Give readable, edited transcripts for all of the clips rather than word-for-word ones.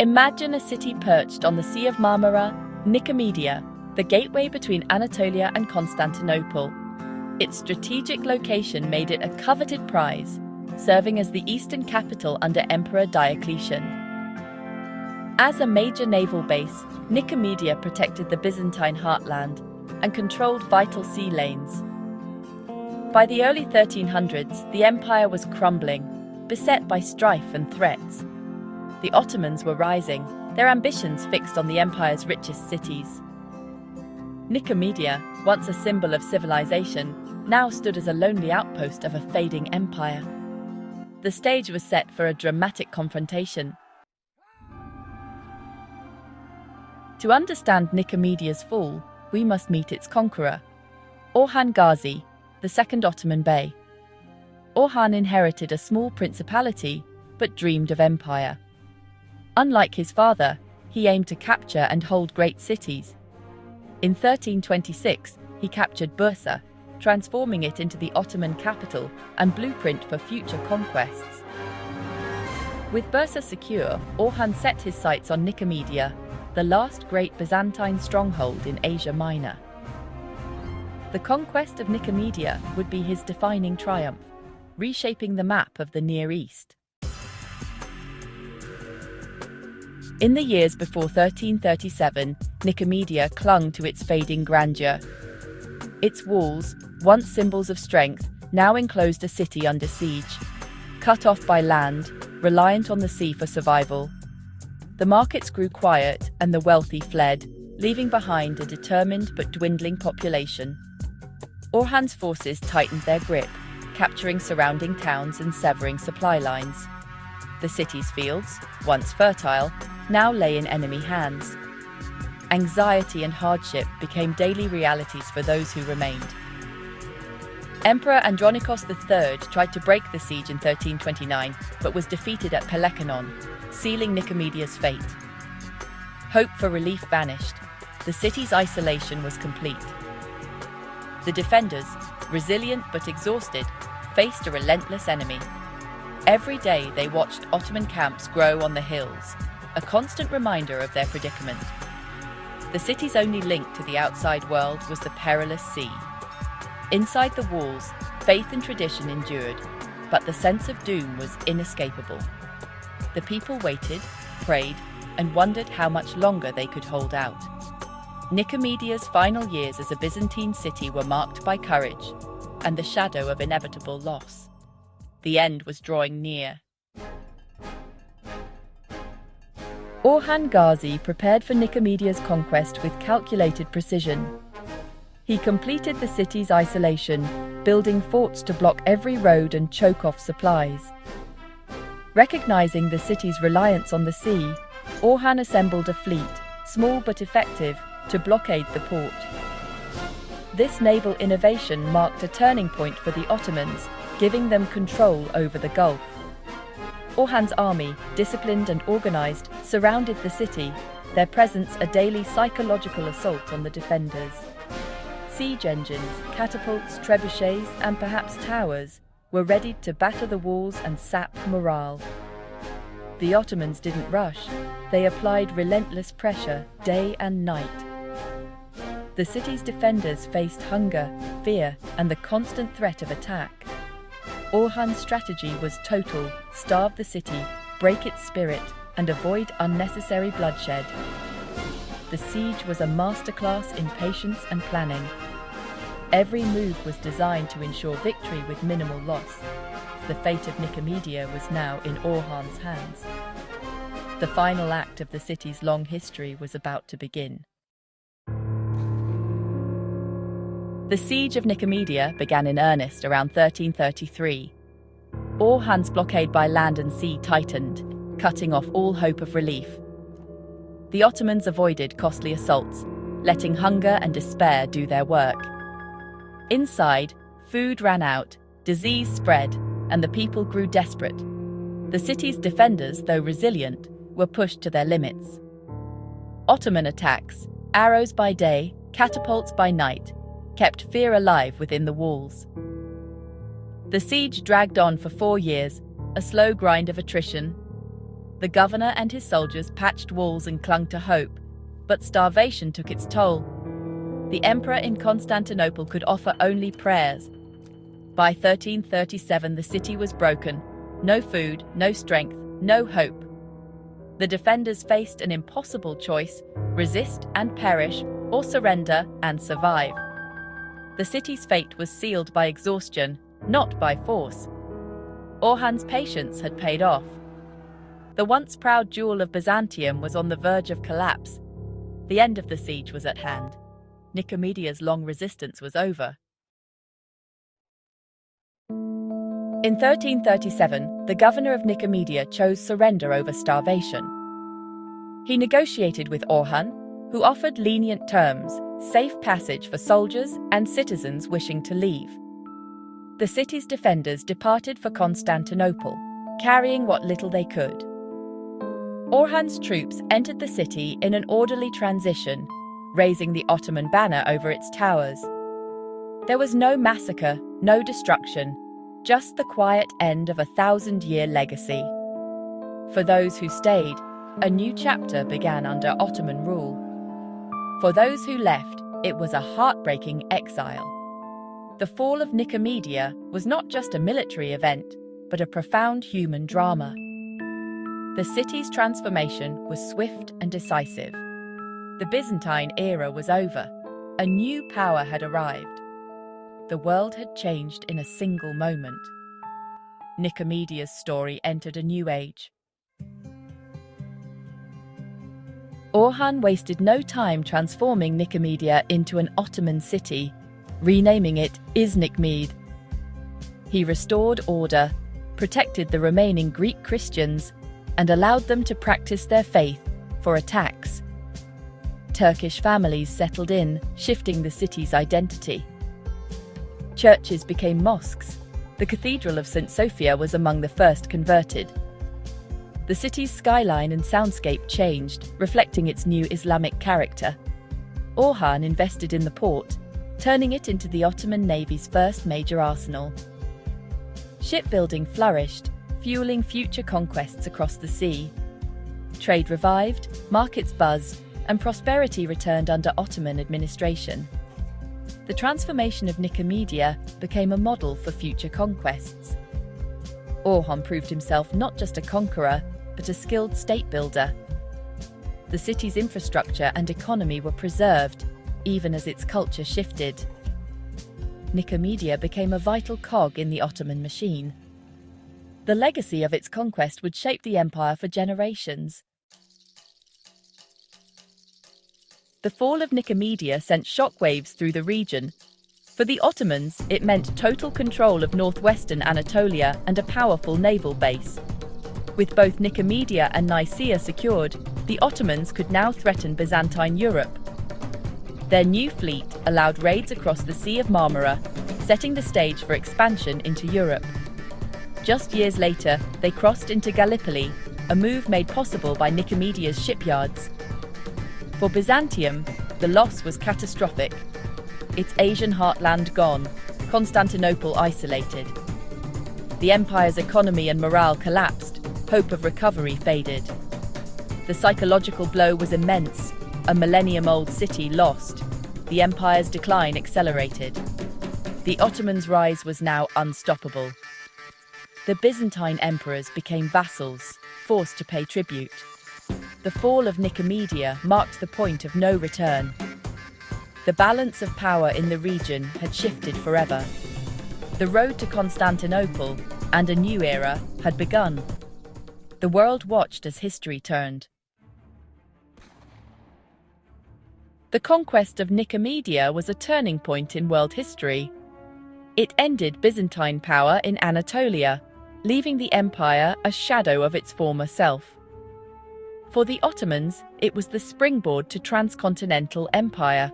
Imagine a city perched on the Sea of Marmara, Nicomedia, the gateway between Anatolia and Constantinople. Its strategic location made it a coveted prize, serving as the eastern capital under Emperor Diocletian. As a major naval base, Nicomedia protected the Byzantine heartland and controlled vital sea lanes. By the early 1300s, the empire was crumbling, beset by strife and threats. The Ottomans were rising, their ambitions fixed on the empire's richest cities. Nicomedia, once a symbol of civilization, now stood as a lonely outpost of a fading empire. The stage was set for a dramatic confrontation. To understand Nicomedia's fall, we must meet its conqueror, Orhan Gazi, the second Ottoman Bey. Orhan inherited a small principality, but dreamed of empire. Unlike his father, he aimed to capture and hold great cities. In 1326, he captured Bursa, transforming it into the Ottoman capital and blueprint for future conquests. With Bursa secure, Orhan set his sights on Nicomedia, the last great Byzantine stronghold in Asia Minor. The conquest of Nicomedia would be his defining triumph, reshaping the map of the Near East. In the years before 1337, Nicomedia clung to its fading grandeur. Its walls, once symbols of strength, now enclosed a city under siege. Cut off by land, reliant on the sea for survival. The markets grew quiet and the wealthy fled, leaving behind a determined but dwindling population. Orhan's forces tightened their grip, capturing surrounding towns and severing supply lines. The city's fields, once fertile, now lay in enemy hands. Anxiety and hardship became daily realities for those who remained. Emperor Andronikos III tried to break the siege in 1329, but was defeated at Pelekanon, sealing Nicomedia's fate. Hope for relief vanished. The city's isolation was complete. The defenders, resilient but exhausted, faced a relentless enemy. Every day they watched Ottoman camps grow on the hills, a constant reminder of their predicament. The city's only link to the outside world was the perilous sea. Inside the walls, faith and tradition endured, but the sense of doom was inescapable. The people waited, prayed, and wondered how much longer they could hold out. Nicomedia's final years as a Byzantine city were marked by courage and the shadow of inevitable loss. The end was drawing near. Orhan Gazi prepared for Nicomedia's conquest with calculated precision. He completed the city's isolation, building forts to block every road and choke off supplies. Recognizing the city's reliance on the sea, Orhan assembled a fleet, small but effective, to blockade the port. This naval innovation marked a turning point for the Ottomans, giving them control over the Gulf. Orhan's army, disciplined and organized, surrounded the city, their presence a daily psychological assault on the defenders. Siege engines, catapults, trebuchets, and perhaps towers were ready to batter the walls and sap morale. The Ottomans didn't rush. They applied relentless pressure day and night. The city's defenders faced hunger, fear, and the constant threat of attack. Orhan's strategy was total: starve the city, break its spirit, and avoid unnecessary bloodshed. The siege was a masterclass in patience and planning. Every move was designed to ensure victory with minimal loss. The fate of Nicomedia was now in Orhan's hands. The final act of the city's long history was about to begin. The siege of Nicomedia began in earnest around 1333. Orhan's blockade by land and sea tightened, cutting off all hope of relief. The Ottomans avoided costly assaults, letting hunger and despair do their work. Inside, food ran out, disease spread, and the people grew desperate. The city's defenders, though resilient, were pushed to their limits. Ottoman attacks, arrows by day, catapults by night, kept fear alive within the walls. The siege dragged on for 4 years, a slow grind of attrition. The governor and his soldiers patched walls and clung to hope, but starvation took its toll. The emperor in Constantinople could offer only prayers. By 1337, the city was broken. No food, no strength, no hope. The defenders faced an impossible choice: resist and perish, or surrender and survive. The city's fate was sealed by exhaustion, not by force. Orhan's patience had paid off. The once proud jewel of Byzantium was on the verge of collapse. The end of the siege was at hand. Nicomedia's long resistance was over. In 1337, the governor of Nicomedia chose surrender over starvation. He negotiated with Orhan, who offered lenient terms, safe passage for soldiers and citizens wishing to leave. The city's defenders departed for Constantinople, carrying what little they could. Orhan's troops entered the city in an orderly transition, raising the Ottoman banner over its towers. There was no massacre, no destruction, just the quiet end of a 1,000-year legacy. For those who stayed, a new chapter began under Ottoman rule. For those who left, it was a heartbreaking exile. The fall of Nicomedia was not just a military event, but a profound human drama. The city's transformation was swift and decisive. The Byzantine era was over. A new power had arrived. The world had changed in a single moment. Nicomedia's story entered a new age. Orhan wasted no time transforming Nicomedia into an Ottoman city, renaming it Iznikmede. He restored order, protected the remaining Greek Christians, and allowed them to practice their faith for a tax. Turkish families settled in, shifting the city's identity. Churches became mosques. The Cathedral of St. Sophia was among the first converted. The city's skyline and soundscape changed, reflecting its new Islamic character. Orhan invested in the port, turning it into the Ottoman Navy's first major arsenal. Shipbuilding flourished, fueling future conquests across the sea. Trade revived, markets buzzed, and prosperity returned under Ottoman administration. The transformation of Nicomedia became a model for future conquests. Orhan proved himself not just a conqueror, but a skilled state builder. The city's infrastructure and economy were preserved, even as its culture shifted. Nicomedia became a vital cog in the Ottoman machine. The legacy of its conquest would shape the empire for generations. The fall of Nicomedia sent shockwaves through the region. For the Ottomans, it meant total control of northwestern Anatolia and a powerful naval base. With both Nicomedia and Nicaea secured, the Ottomans could now threaten Byzantine Europe. Their new fleet allowed raids across the Sea of Marmara, setting the stage for expansion into Europe. Just years later, they crossed into Gallipoli, a move made possible by Nicomedia's shipyards. For Byzantium, the loss was catastrophic. Its Asian heartland gone, Constantinople isolated. The empire's economy and morale collapsed, hope of recovery faded. The psychological blow was immense, a millennium-old city lost. The empire's decline accelerated. The Ottomans' rise was now unstoppable. The Byzantine emperors became vassals, forced to pay tribute. The fall of Nicomedia marked the point of no return. The balance of power in the region had shifted forever. The road to Constantinople and a new era had begun. The world watched as history turned. The conquest of Nicomedia was a turning point in world history. It ended Byzantine power in Anatolia, leaving the empire a shadow of its former self. For the Ottomans, it was the springboard to transcontinental empire.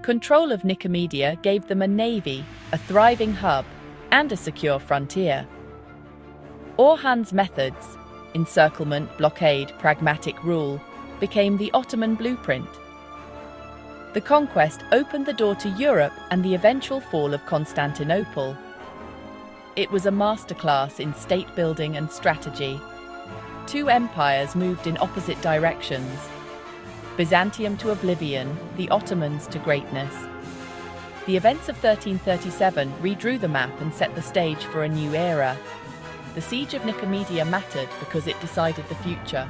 Control of Nicomedia gave them a navy, a thriving hub, and a secure frontier. Orhan's methods, encirclement, blockade, pragmatic rule, became the Ottoman blueprint. The conquest opened the door to Europe and the eventual fall of Constantinople. It was a masterclass in state building and strategy. two empires moved in opposite directions. Byzantium to oblivion, the Ottomans to greatness. The events of 1337 redrew the map and set the stage for a new era. The siege of Nicomedia mattered because it decided the future.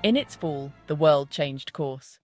In its fall, the world changed course.